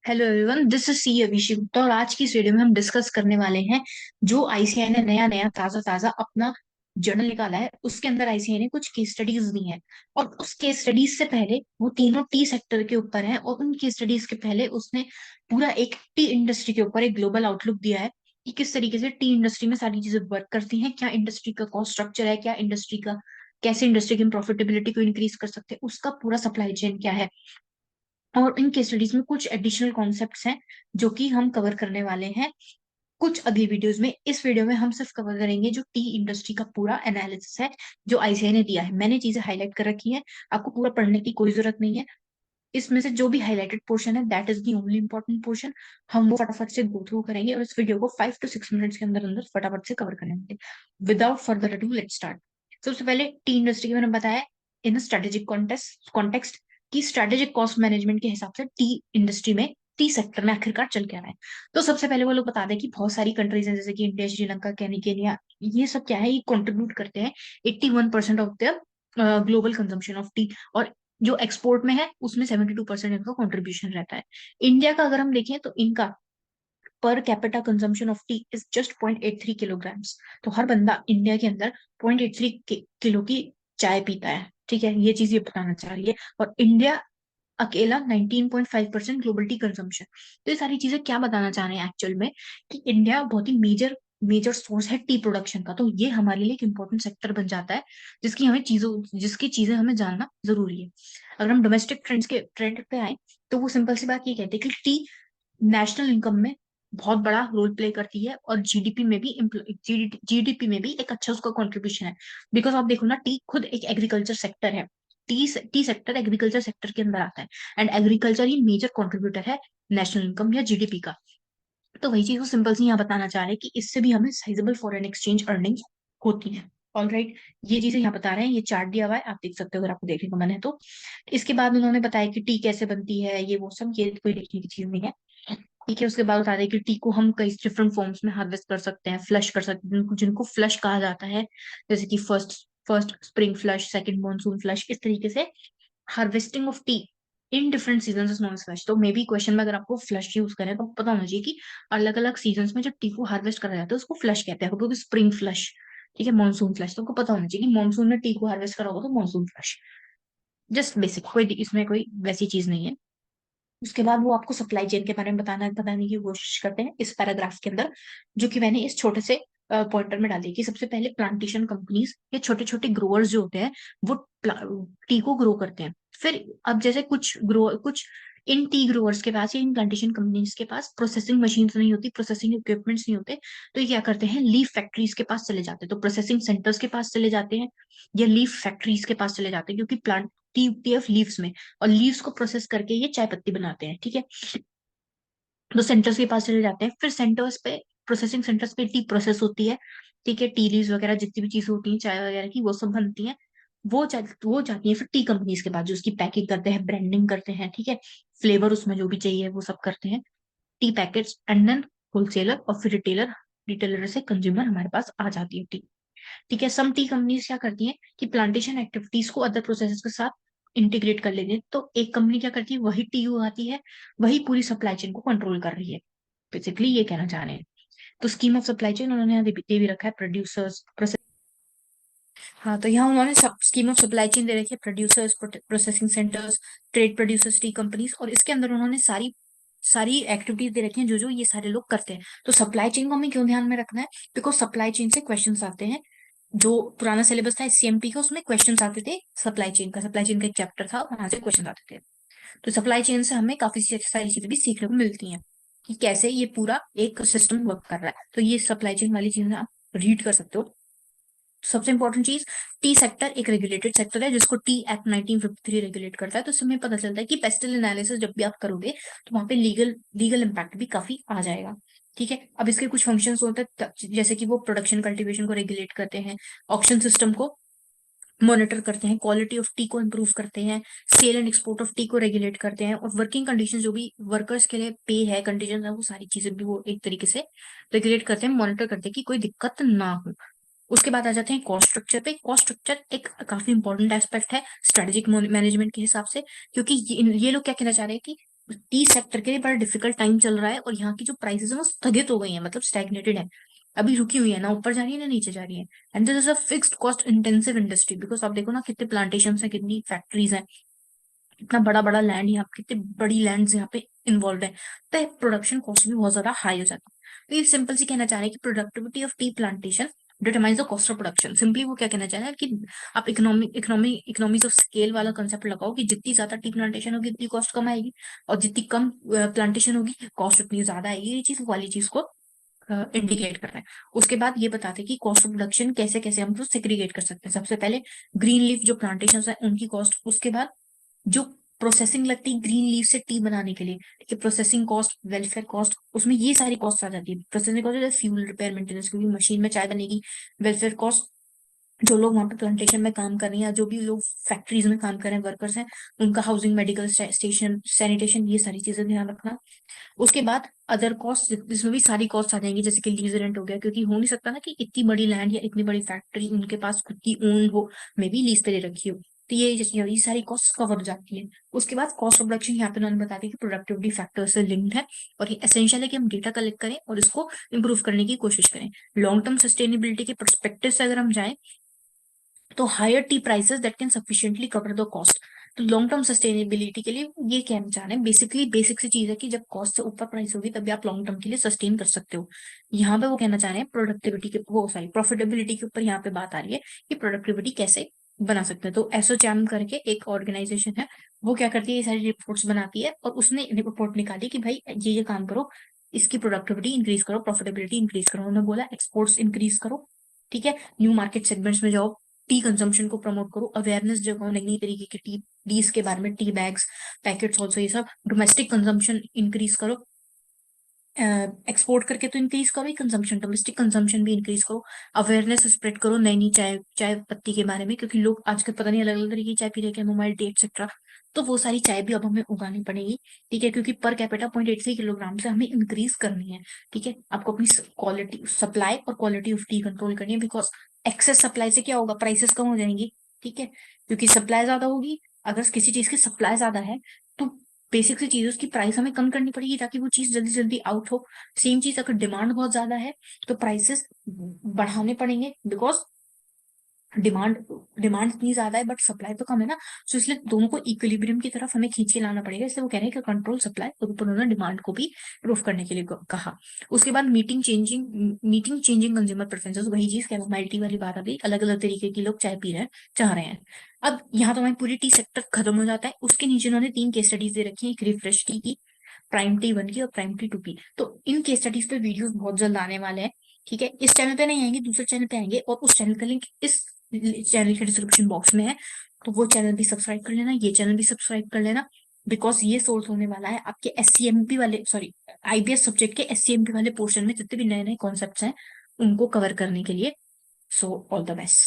Hello everyone, this is C Abhishek Gupta और आज की इस वीडियो में हम डिस्कस करने वाले हैं जो आईसीआई ने नया नया ताजा ताजा अपना जर्नल निकाला है। उसके अंदर आईसीआई ने कुछ केस स्टडीज दी हैं और उस केस स्टडीज से पहले वो तीनों टी सेक्टर के ऊपर हैं और उन केस स्टडीज के पहले उसने पूरा एक टी इंडस्ट्री के ऊपर एक ग्लोबल आउटलुक दिया है कि किस तरीके से टी इंडस्ट्री में सारी चीजें वर्क करती हैं, क्या इंडस्ट्री का कॉस्ट स्ट्रक्चर है, क्या इंडस्ट्री का कैसे इंडस्ट्री की प्रॉफिटेबिलिटी को इंक्रीज कर सकते हैं, उसका पूरा सप्लाई चेन क्या है। और इन केस स्टडीज में कुछ एडिशनल कॉन्सेप्ट्स हैं जो कि हम कवर करने वाले हैं कुछ अगली वीडियोस में। इस वीडियो में हम सिर्फ कवर करेंगे जो टी इंडस्ट्री का पूरा एनालिसिस है जो आईसीआई ने दिया है। मैंने चीजें हाईलाइट कर रखी हैं, आपको पूरा पढ़ने की कोई जरूरत नहीं है। इसमें से जो भी हाईलाइटेड पोर्शन है that is the only important portion, हम वो फटाफट से गो थ्रू करेंगे और इस वीडियो को 5 to 6 मिनट्स के अंदर अंदर फटाफट से कवर करेंगे। Without further ado let's start. सबसे पहले टी इंडस्ट्री के मैंने बताया इन स्ट्रेटेजिक कॉन्टेक्स्ट की स्ट्रेटेजिक कॉस्ट मैनेजमेंट के हिसाब से टी इंडस्ट्री में टी सेक्टर में आखिरकार चल क्या रहा है। तो सबसे पहले वो लोग बता दें कि बहुत सारी कंट्रीज हैं जैसे कि इंडिया, श्रीलंका, केनिया, ये सब क्या है, ये कंट्रीब्यूट करते हैं 81% of the global consumption of T. और जो एक्सपोर्ट में है उसमें 72% इनका कंट्रीब्यूशन रहता है। इंडिया का अगर हम देखें तो इनका per capita consumption of T is just 0.83 kilograms. तो हर बंदा इंडिया के अंदर 0.83 किलो की चाय पीता है, ठीक है, ये चीज ये बताना चाह रही है। और इंडिया अकेला 19.5% ग्लोबल टी कंजम्पशन। तो ये सारी चीजें क्या बताना चाह रहे हैं एक्चुअल में, कि इंडिया बहुत ही मेजर मेजर सोर्स है टी प्रोडक्शन का। तो ये हमारे लिए एक इंपॉर्टेंट सेक्टर बन जाता है जिसकी चीजें हमें जानना जरूरी है। अगर हम डोमेस्टिक ट्रेंड पे आए तो वो सिंपल सी बात ये कहते हैं कि टी नेशनल इनकम में बहुत बड़ा रोल प्ले करती है और जीडीपी में भी जीडीपी में भी एक अच्छा उसका कंट्रीब्यूशन है। बिकॉज आप देखो ना, टी खुद एक एग्रीकल्चर सेक्टर है। टी सेक्टर एग्रीकल्चर सेक्टर के अंदर आता है एंड एग्रीकल्चर ही मेजर कंट्रीब्यूटर है नेशनल इनकम या जीडीपी का। तो वही चीज वो सिंपल सी यहाँ बताना चाह रहे हैं कि इससे भी हमें साइजेबल फॉरेन एक्सचेंज अर्निंग्स होती है। ऑल राइट, ये चीजें यहाँ बता रहे हैं, ये चार्ट दिया हुआ है, आप देख सकते हो अगर आपको देखने को मन है तो। इसके बाद उन्होंने बताया कि टी कैसे बनती है, ये वो सब, ये कोई देखने की चीज नहीं है। ठीक है, उसके बाद बता दें कि टी को हम कई डिफरेंट फॉर्म्स में हार्वेस्ट कर सकते हैं, फ्लश कर सकते हैं, जिनको फ्लश कहा जाता है, जैसे कि first first spring flush, second monsoon flush, इस तरीके से harvesting of T in different season is non flush. तो मे बी क्वेश्चन में अगर आपको फ्लश यूज करें तो आपको पता होना चाहिए कि अलग अलग सीजन में जब टी को हार्वेस्ट करा जाता है उसको फ्लश कहते हैं, क्योंकि स्प्रिंग फ्लश, ठीक है, मॉनसून फ्लश, तो आपको पता होना चाहिए कि मॉनसून में टी को हार्वेस्ट करा होगा तो मॉनसून फ्लश। जस्ट बेसिक, कोई इसमें कोई वैसी चीज नहीं है। उसके बाद वो आपको सप्लाई चेन के बारे में बताने की कोशिश करते हैं इस पैराग्राफ के अंदर, जो कि मैंने इस छोटे से पॉइंटर में डाली कि सबसे पहले प्लांटेशन कंपनीज या छोटे छोटे ग्रोअर्स जो होते हैं वो टी को ग्रो करते हैं। फिर अब जैसे कुछ इन टी ग्रोअर्स के पास या इन प्लांटेशन कंपनीज के पास प्रोसेसिंग मशीन्स नहीं होती, प्रोसेसिंग इक्विपमेंट्स नहीं होते, तो ये क्या करते हैं, लीफ फैक्ट्रीज के पास चले जाते हैं, तो प्रोसेसिंग सेंटर्स के पास चले जाते हैं या लीफ फैक्ट्रीज के पास चले जाते हैं, क्योंकि प्लांट टी उगती है लीव्स में और लीव्स को प्रोसेस करके ये चाय पत्ती बनाते हैं, ठीक है। तो सेंटर्स के पास चले जाते हैं, फिर सेंटर्स पे, प्रोसेसिंग सेंटर्स पे टी प्रोसेस होती है, ठीक है, टी लीव्स वगैरह जितनी भी चीजें होती हैं चाय वगैरह की वो सब बनती हैं। वो जाती है फिर टी कंपनीज के पास जो उसकी पैकिंग करते हैं, ब्रांडिंग करते हैं, ठीक है, फ्लेवर उसमें जो भी चाहिए वो सब करते हैं, tea packets, and then wholesaler और फिर रिटेलर, रिटेलर से कंज्यूमर हमारे पास आ जाती है टी। ठीक है, सम टी कंपनीज क्या करती हैं कि प्लांटेशन एक्टिविटीज को अदर प्रोसेसेस के साथ इंटीग्रेट कर लेते हैं। तो एक कंपनी क्या करती है, वही टी उगाती है, वही पूरी सप्लाई चेन को कंट्रोल कर रही है, बेसिकली ये कहना चाह रहे हैं। तो स्कीम ऑफ सप्लाई चेन उन्होंने यहाँ दे भी रखा है, प्रोड्यूसर्स प्रोसेस। हाँ, तो यहाँ उन्होंने सब स्कीम ऑफ सप्लाई चेन दे रखी है, producers, processing centres, trade producers, T companies, और इसके अंदर उन्होंने सारी सारी एक्टिविटीज दे रखी हैं जो जो ये सारे लोग करते हैं। तो सप्लाई चेन को हमें क्यों ध्यान में रखना है, बिकॉज सप्लाई चेन से क्वेश्चंस आते हैं। जो पुराना सिलेबस था सीएमपी का उसमें क्वेश्चंस आते थे सप्लाई चेन का एक चैप्टर था, वहां से क्वेश्चन आते थे। तो सप्लाई चेन से हमें काफी सारी चीजें भी सीखने को मिलती हैं कि कैसे ये पूरा एक सिस्टम वर्क कर रहा है। तो ये सप्लाई चेन वाली चीजें आप रीड कर सकते हो। सबसे इंपॉर्टेंट चीज, टी सेक्टर एक रेगुलेटेड सेक्टर है जिसको टी एक्ट 1953 रेगुलेट करता है। तो इससे हमें पता चलता है कि पेस्टल एनालिसिस जब भी आप करोगे तो वहां पे लीगल इम्पैक्ट भी काफी आ जाएगा। ठीक है, अब इसके कुछ फंक्शंस होते हैं जैसे कि वो प्रोडक्शन कल्टीवेशन को रेगुलेट करते हैं, ऑक्शन सिस्टम को मॉनिटर करते हैं, क्वालिटी ऑफ टी को इम्प्रूव करते हैं, sale and export of tea को रेगुलेट करते हैं, और वर्किंग कंडीशन जो भी वर्कर्स के लिए पे है, कंडीशन है, वो सारी चीजें भी वो एक तरीके से रेगुलेट करते हैं, मॉनिटर करते हैं कि कोई दिक्कत ना हो। उसके बाद आ जाते हैं कॉस्ट स्ट्रक्चर पे। कॉस्ट स्ट्रक्चर एक काफी इंपॉर्टेंट एस्पेक्ट है स्ट्रेटेजिक मैनेजमेंट के हिसाब से, क्योंकि ये लोग क्या कहना चाह रहे हैं कि टी सेक्टर के लिए बड़ा डिफिकल्ट टाइम चल रहा है, और यहाँ की जो प्राइसेस है वो स्थगित हो गई है, मतलब स्टैग्नेटेड है, अभी रुकी हुई है, ना ऊपर जा रही है ना नीचे जा रही है। And this is a fixed cost intensive industry, because आप देखो ना कितने प्लांटेशन है, कितनी फैक्ट्रीज हैं, इतना बड़ा बड़ा लैंड, यहाँ पे कितनी बड़ी लैंड यहाँ पे इन्वॉल्व है, तो प्रोडक्शन कॉस्ट भी बहुत ज्यादा हाई हो जाता है। तो ये सिंपल सी कहना चाह रहे हैं कि productivity of tea plantation determines the cost of production. Simply वो क्या कहना चाह रहे हैं कि आप इकोनॉमीज ऑफ स्केल वाला कंसेप्ट लगाओ कि जितनी ज्यादा टी प्लांटेशन होगी उतनी कॉस्ट कम आएगी, और जितनी कम प्लांटेशन होगी कॉस्ट उतनी ज्यादा आएगी। ये चीज वाली चीज को इंडिकेट कर रहे हैं। उसके बाद ये बताते हैं कि कॉस्ट ऑफ प्रोडक्शन कैसे कैसे हम लोग सेग्रीगेट कर सकते हैं। सबसे पहले ग्रीन लीफ जो प्लांटेशन है उनकी कॉस्ट, उसके बाद जो प्रोसेसिंग लगती है ग्रीन लीफ से टी बनाने के लिए, ठीक है, प्रोसेसिंग कॉस्ट, वेलफेयर कॉस्ट, उसमें ये सारी कॉस्ट आ जाती है। Processing cost fuel, repair, maintenance, क्योंकि मशीन में चाय बनेगी। वेलफेयर कॉस्ट, जो लोग वहां पे प्लांटेशन में काम कर रहे हैं या जो भी लोग फैक्ट्रीज में काम कर रहे हैं, वर्कर्स हैं, उनका हाउसिंग, मेडिकल स्टेशन, सैनिटेशन, ये सारी चीजें ध्यान रखना। उसके बाद अदर कॉस्ट, जिसमें भी सारी कॉस्ट आ जाएंगी, जैसे कि लीज रेंट हो गया, क्योंकि हो नहीं सकता ना कि इतनी बड़ी लैंड या इतनी बड़ी फैक्ट्री उनके पास खुद की ओन हो, मे बी लीज पे ले रखी हो, तो ये सारी कॉस्ट कवर हो जाती है। उसके बाद कॉस्ट ऑफ प्रोडक्शन यहाँ पे उन्होंने बताया कि प्रोडक्टिविटी फैक्टर से लिंक्ड है, और ये एसेंशियल है कि हम डेटा कलेक्ट करें और इसको इंप्रूव करने की कोशिश करें। लॉन्ग टर्म सस्टेनेबिलिटी के परस्पेक्टिव से अगर हम जाएं, तो higher tea prices that can sufficiently cover the cost. तो लॉन्ग टर्म सस्टेनेबिलिटी के लिए ये कहना चाह रहे हैं, बेसिकली बेसिक सी चीज है कि जब कॉस्ट से ऊपर प्राइस होगी तभी आप लॉन्ग टर्म के लिए सस्टेन कर सकते हो। यहाँ पे वो कहना चाह रहे हैं प्रोडक्टिविटी के, वो सॉरी, प्रॉफिटेबिलिटी के ऊपर यहाँ पे बात आ रही है कि प्रोडक्टिविटी कैसे बना सकते हैं। तो एसोचैम करके एक ऑर्गेनाइजेशन है, वो क्या करती है, ये सारी रिपोर्ट्स बनाती है, और उसने रिपोर्ट निकाली कि भाई ये काम करो, इसकी प्रोडक्टिविटी इंक्रीज करो, प्रॉफिटेबिलिटी इंक्रीज करो। उन्होंने बोला एक्सपोर्ट्स इंक्रीज करो, ठीक है, न्यू मार्केट सेगमेंट्स में जाओ, टी कंजम्पशन को प्रमोट करो, अवेयरनेस जगाओ नई नई तरीके की टीज के बारे में, टी बैग्स, पैकेट्स, ऑल्सो ये सब, डोमेस्टिक कंजम्पशन इंक्रीज करो, एक्सपोर्ट करके तो इंक्रीज करो ही कंजम्पशन, डोमेस्टिक कंजम्पशन भी इंक्रीज करो, अवेयरनेस स्प्रेड करो नई नई चाय चाय पत्ती के बारे में, क्योंकि लोग आजकल पता नहीं अलग अलग तरीके की चाय पी रहे हैं, मोबाइल टी एक्सेट्रा, तो वो सारी चाय भी अब हमें उगानी पड़ेगी, ठीक है, क्योंकि पर कैपिटा 0.83 किलोग्राम से हमें इंक्रीज करनी है, ठीक है। आपको अपनी क्वालिटी, सप्लाई और क्वालिटी ऑफ टी कंट्रोल करनी है, बिकॉज एक्सेस सप्लाई से क्या होगा, प्राइसेस कम हो जाएंगी, ठीक है, क्योंकि सप्लाई ज्यादा होगी। अगर किसी चीज की सप्लाई ज्यादा है, तो बेसिक सी चीज, उसकी प्राइस हमें कम करनी पड़ेगी ताकि वो चीज जल्दी जल्दी आउट हो। सेम चीज अगर डिमांड बहुत ज्यादा है, तो प्राइसेस बढ़ाने पड़ेंगे, बिकॉज डिमांड डिमांड इतनी ज्यादा है बट सप्लाई तो कम है ना। सो इसलिए दोनों को इक्विलिब्रियम की तरफ हमें खींच के लाना पड़ेगा। इसलिए वो कह रहे हैं कि कंट्रोल सप्लाई, और ऊपर उन्होंने डिमांड को भी प्रूफ करने के लिए कहा। उसके बाद मीटिंग चेंजिंग कंज्यूमर प्रेफरेंसेस, वही चीज कैमोमाइल वाली बात आ गई, अलग अलग तरीके के लोग चाय पी रहे हैं, चाह रहे हैं। अब यहाँ तो हमारी पूरी टी सेक्टर खत्म हो जाता है। उसके नीचे उन्होंने 3 केस स्टडीज दे रखी है, एक रिफ्रेश टी की, प्राइम टी वन की, और प्राइम टी टू की। तो इन केस स्टडीज पे वीडियोस बहुत जल्द आने वाले हैं, ठीक है, इस चैनल पे नहीं आएंगे, दूसरे चैनल पे आएंगे, और उस चैनल का लिंक इस चैनल के डिस्क्रिप्शन बॉक्स में है। तो वो चैनल भी सब्सक्राइब कर लेना, ये चैनल भी सब्सक्राइब कर लेना, बिकॉज ये सोर्स होने वाला है आपके एससीएमपी वाले, सॉरी, आईबीएस सब्जेक्ट के एससीएमपी वाले पोर्शन में जितने भी नए नए कॉन्सेप्ट्स हैं उनको कवर करने के लिए। So all the best.